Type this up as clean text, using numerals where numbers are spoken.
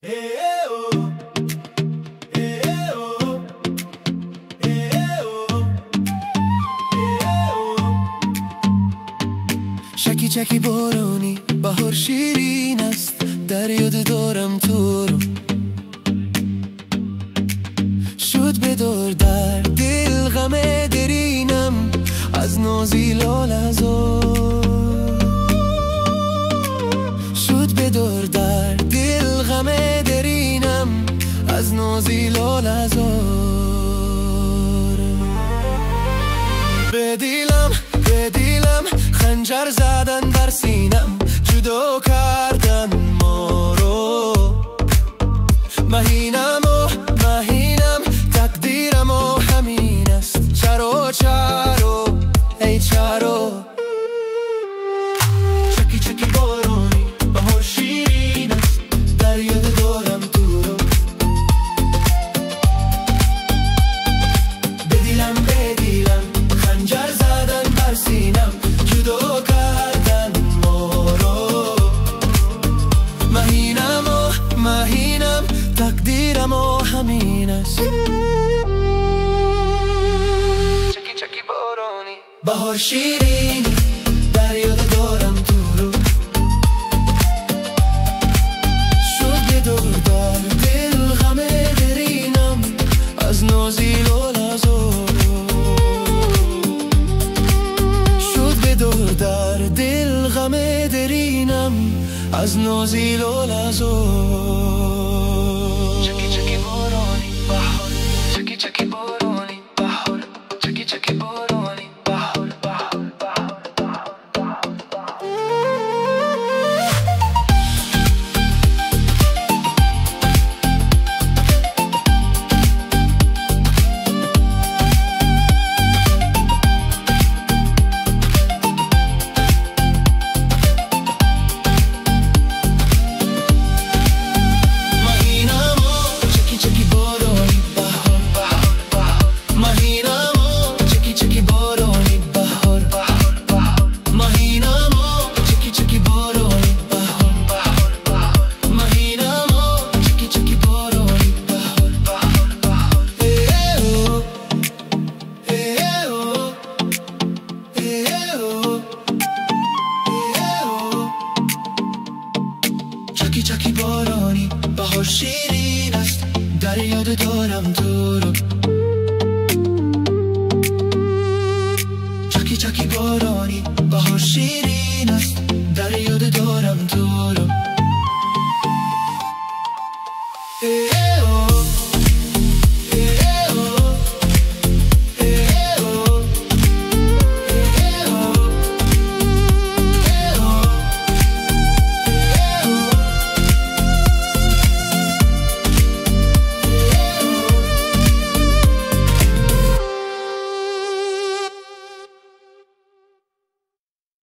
چکی چکی بارونی بهار شیرین است، در یاد دارم تو رو. شد بدار در دل غم درینم از نازی لاله‌زار. شد بدار در دل غم درینم از نازی لاله‌زار. به دیلم خنجر زدن در سینم، جدا کردن ما رو. مهینم تقدیرم و همین است. چرا ای چرا چکی چکی بارونی بهار شیرین است، در یاد دارم تو رو. به دیلم خنجر زدن بر سینم، جدا کردن ما رو. مهینم تقدیرم و همین است. چکی چکی بارونی بهار شیرین، در یاد دارم تو رو. شد بدار در دل غم درینم از نازی لاله‌زار. شد بدار در دل غم درینم از نازی لاله‌زار. چکی چکی بارونی بهار، چکی چکی بارونی بهار، چکی چکی بارونی بهار. چکی چکی بارانی بهار شیرین است، در یاد دارم تو رو. چکی چکی بارانی بهار شیرین است، در یاد دارم تو رو.